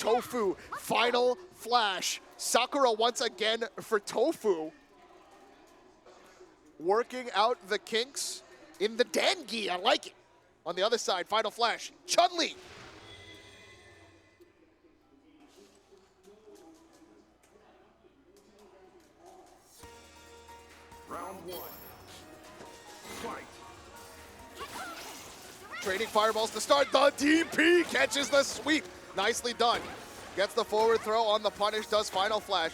Tofu, Final Flash. Sakura once again for Tofu. Working out the kinks in the Dengi, I like it. On the other side, Final Flash, Chun-Li. Round one. Fight. Trading fireballs to start. The DP catches the sweep. Nicely done. Gets the forward throw on the punish, does Final Flash.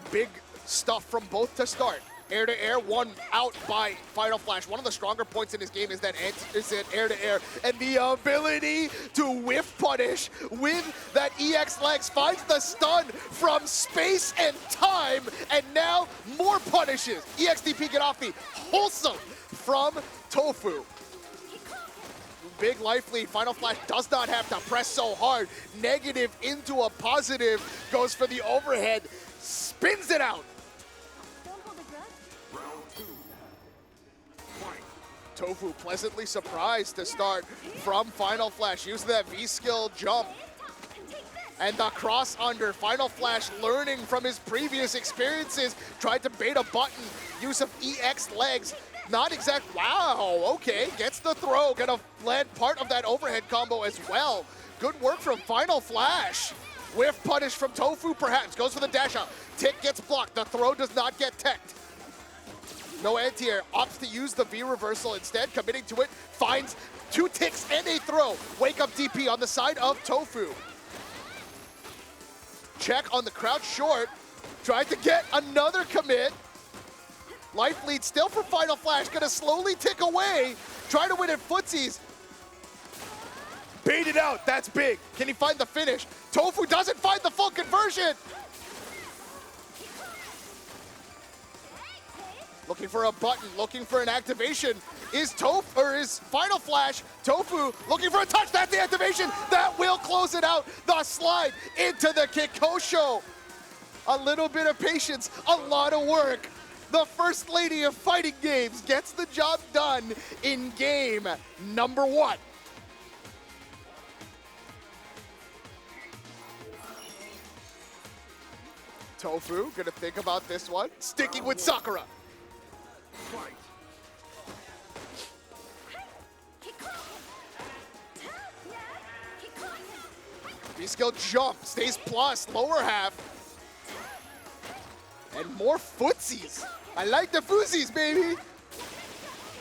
Big stuff from both to start. Air to air, one out by Final Flash. One of the stronger points in his game is that air to air. And the ability to whiff punish with that EX legs finds the stun from space and time. And now more punishes. EXDP get off me. Wholesome from Tofu. Big life lead. Final Flash does not have to press so hard. Negative into a positive. Goes for the overhead. Spins it out. Round two. Fight. Tofu pleasantly surprised to start from Final Flash. Using that V-skill jump. And the cross under. Final Flash learning from his previous experiences. Tried to bait a button. Use of EX legs. Not exact, wow, okay. Gets the throw. Gonna land part of that overhead combo as well. Good work from Final Flash. Whiff punish from Tofu perhaps. Goes for the dash out. Tick gets blocked. The throw does not get teched. No anti-air. Opts to use the V reversal instead. Committing to it. Finds two ticks and a throw. Wake up DP on the side of Tofu. Check on the crouch short. Tried to get another commit. Life lead still for Final Flash. Gonna slowly tick away. Try to win at footsies. Bait it out. That's big. Can he find the finish? Tofu doesn't find the full conversion. Looking for a button, looking for an activation. Is Final Flash, Tofu looking for a touch? That's the activation. That will close it out. The slide into the Kikosho. A little bit of patience, a lot of work. The First Lady of Fighting Games gets the job done in game number one. Tofu, gonna think about this one. Sticking with Sakura. Fight. V-skill jump, stays plus, lower half. And more footsies. I like the footsies, baby.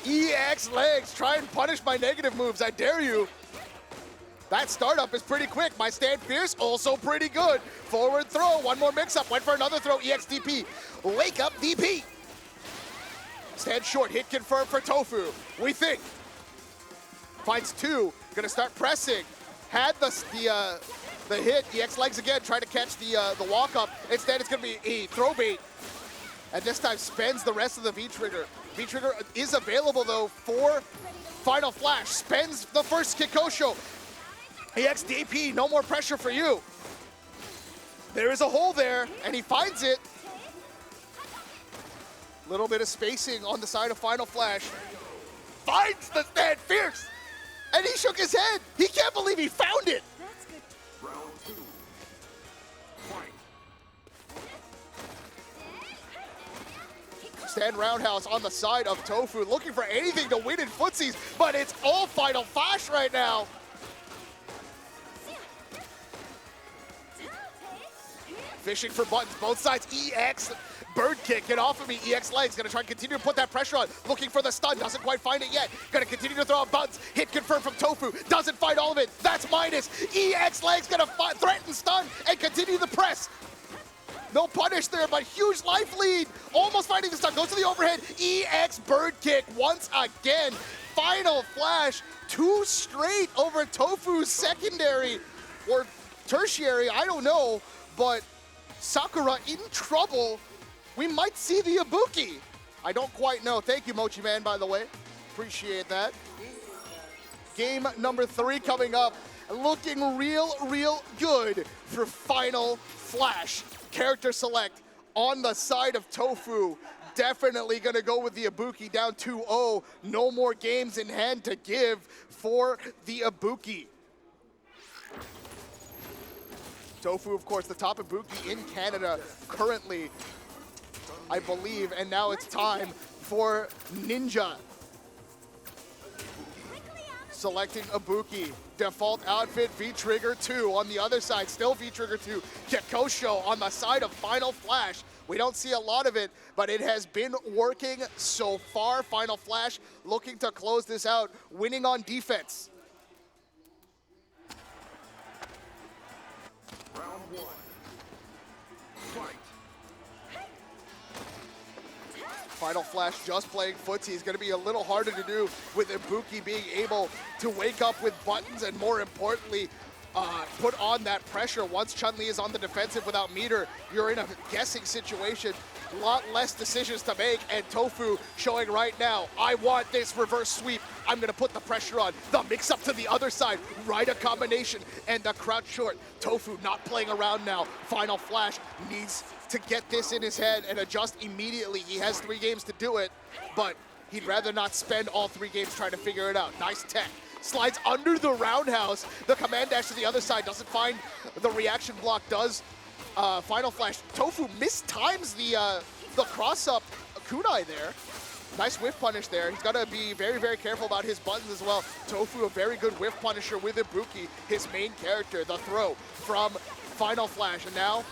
EX legs, try and punish my negative moves, I dare you. That startup is pretty quick. My stand fierce, also pretty good. Forward throw, one more mix-up, went for another throw, EXDP. Wake up DP. Stand short, hit confirmed for Tofu. We think. Finds two, gonna start pressing. Had the hit, EX legs again, trying to catch the walk up. Instead, it's gonna be a throw bait. And this time spends the rest of the V-trigger. V-trigger is available though for Final Flash. Spends the first Kikosho. EXDP, no more pressure for you. There is a hole there, and he finds it. Little bit of spacing on the side of Final Flash. Finds the stand fierce. And he shook his head. He can't believe he found it. Round two. Fight. Stand roundhouse on the side of Tofu, looking for anything to win in footsies, but it's all Final Flash right now. Fishing for buttons, both sides. EX, bird kick, get off of me. EX legs, gonna try and continue to put that pressure on. Looking for the stun, doesn't quite find it yet. Gonna continue to throw out buttons. Hit confirmed from Tofu, doesn't find all of it. That's minus. EX legs gonna threaten stun and continue the press. No punish there, but huge life lead. Almost finding the stun, goes to the overhead. EX bird kick once again. Final Flash, two straight over Tofu's secondary or tertiary, I don't know, but Sakura in trouble. We might see the Ibuki. I don't quite know. Thank you, Mochi Man, by the way. Appreciate that. Game number 3 coming up. Looking real good for Final Flash. Character select on the side of Tofu. Definitely gonna go with the Ibuki, down 2-0. No more games in hand to give for the Ibuki. Tofu, of course, the top Ibuki in Canada currently, I believe, and now it's time for Ninja. Selecting Ibuki. Default outfit, V-Trigger 2 on the other side, still V-Trigger 2. Kekosho on the side of FinalFlash. We don't see a lot of it, but it has been working so far. FinalFlash looking to close this out, winning on defense. Round one. Fight. FinalFlash just playing footsie is going to be a little harder to do with Ibuki being able to wake up with buttons and, more importantly, put on that pressure. Once Chun-Li is on the defensive without meter, you're in a guessing situation. A lot less decisions to make, and Tofu showing right now, I want this reverse sweep. I'm going to put the pressure on. The mix-up to the other side, right a combination, and the crouch short. Tofu not playing around now. FinalFlash needs to get this in his head and adjust immediately. He has 3 games to do it, but he'd rather not spend all 3 games trying to figure it out. Nice tech. Slides under the roundhouse. The command dash to the other side doesn't find the reaction block, does FinalFlash. Tofu mistimes the cross-up kunai there. Nice whiff punish there. He's got to be very, very careful about his buttons as well. Tofu, a very good whiff punisher with Ibuki, his main character. The throw from FinalFlash, and now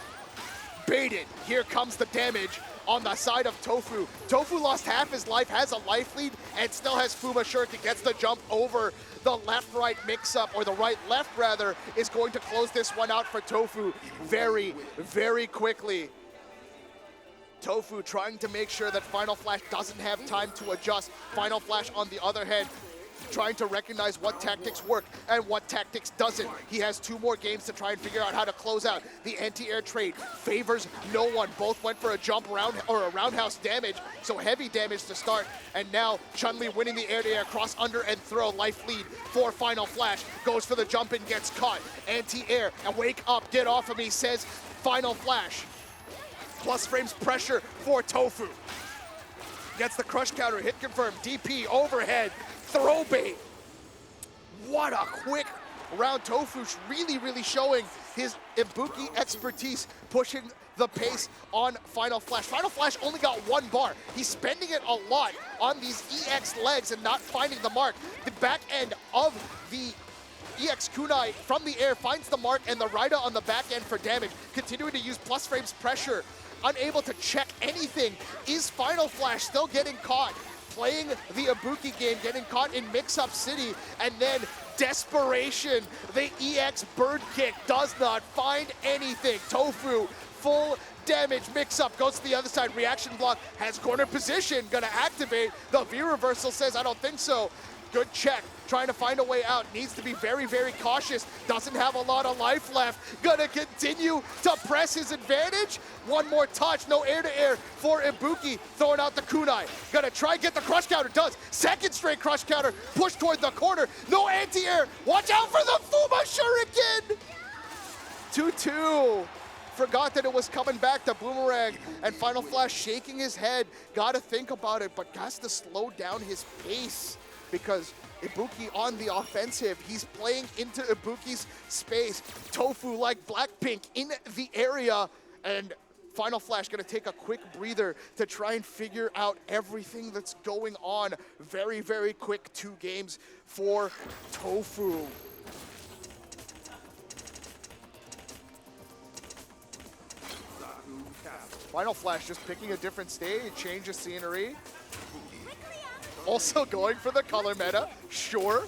baited. Here comes the damage on the side of Tofu. Tofu lost half his life, has a life lead, and still has Fuma Shuriken. Gets the jump over the left-right mix-up, or the right-left rather, is going to close this one out for Tofu very, very quickly. Tofu trying to make sure that FinalFlash doesn't have time to adjust. FinalFlash, on the other hand, trying to recognize what tactics work and what tactics doesn't. He has 2 more games to try and figure out how to close out. The anti-air trade favors no one. Both went for a jump round or a roundhouse damage, so heavy damage to start. And now Chun-Li winning the air-to-air cross under and throw. Life lead for FinalFlash. Goes for the jump and gets caught. Anti-air and wake up, get off of me, says FinalFlash. Plus frames pressure for Tofu. Gets the crush counter, hit confirmed, DP overhead. Throw bait. What a quick round. Tofu's really, really showing his Ibuki expertise, pushing the pace on FinalFlash. FinalFlash only got 1 bar. He's spending it a lot on these EX legs and not finding the mark. The back end of the EX kunai from the air finds the mark, and the Raida on the back end for damage. Continuing to use plus frames pressure. Unable to check anything. Is FinalFlash still getting caught? Playing the Ibuki game, getting caught in mix-up city, and then desperation. The EX bird kick does not find anything. Tofu, full damage mix-up, goes to the other side. Reaction block has corner position, gonna activate. The V reversal says, I don't think so. Good check, trying to find a way out. Needs to be very, very cautious. Doesn't have a lot of life left. Gonna continue to press his advantage. One more touch, no air-to-air for Ibuki, throwing out the kunai. Gonna try and get the crush counter, does. Second straight crush counter, push toward the corner. No anti-air, watch out for the Fuma Shuriken! 2-2. Forgot that it was coming back to Boomerang, and FinalFlash shaking his head. Gotta think about it, but has to slow down his pace, because Ibuki on the offensive, he's playing into Ibuki's space. Tofu like Blackpink in the area, and FinalFlash gonna take a quick breather to try and figure out everything that's going on. Very, very quick 2 games for Tofu. FinalFlash just picking a different stage, change of scenery. Also going for the color meta, sure.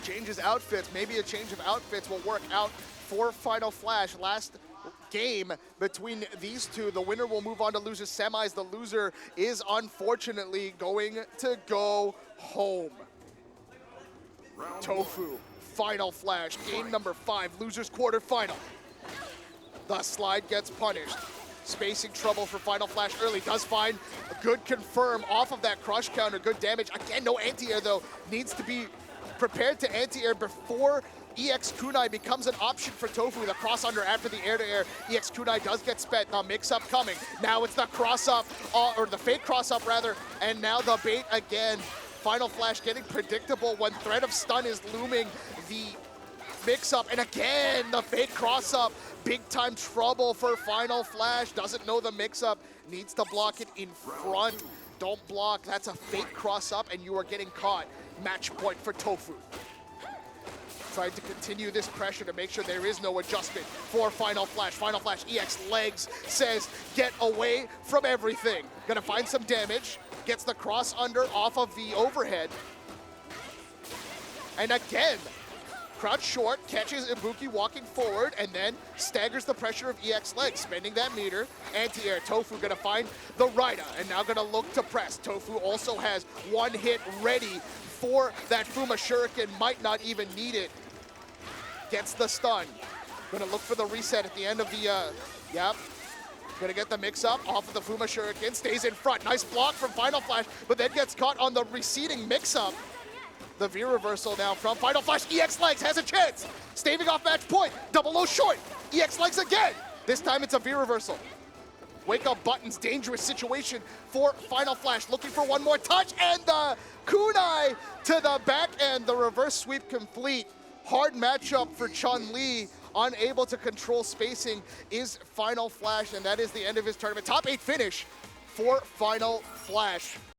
Changes outfits, maybe a change of outfits will work out for FinalFlash. Last game between these two, the winner will move on to losers semis. The loser is unfortunately going to go home. Tofu, FinalFlash, game number 5, losers quarterfinal. The slide gets punished. Spacing trouble for FinalFlash early. Does find a good confirm off of that crush counter. Good damage. Again, no anti-air though. Needs to be prepared to anti-air before EX kunai becomes an option for Tofu. The cross under after the air-to-air. EX kunai does get spent. The mix-up coming. Now it's the cross-up, or the fake cross-up rather, and now the bait again. FinalFlash getting predictable when threat of stun is looming. The mix-up, and again, the fake cross-up. Big-time trouble for FinalFlash. Doesn't know the mix-up, needs to block it in front. Don't block, that's a fake cross-up, and you are getting caught. Match point for Tofu. Trying to continue this pressure to make sure there is no adjustment for FinalFlash. FinalFlash EX legs says, get away from everything. Gonna find some damage, gets the cross under off of the overhead. And again, crouch short, catches Ibuki walking forward, and then staggers the pressure of EX legs, spending that meter. Anti-air, Tofu gonna find the Raida, and now gonna look to press. Tofu also has one hit ready for that Fuma Shuriken, might not even need it. Gets the stun. Gonna look for the reset at the end of the, yep. Gonna get the mix-up off of the Fuma Shuriken, stays in front. Nice block from FinalFlash, but then gets caught on the receding mix-up. The V reversal now from FinalFlash. EX legs has a chance. Staving off match point. Double low short. EX legs again. This time it's a V reversal. Wake up buttons. Dangerous situation for FinalFlash. Looking for one more touch. And the kunai to the back end. The reverse sweep complete. Hard matchup for Chun-Li. Unable to control spacing is FinalFlash. And that is the end of his tournament. Top 8 finish for FinalFlash.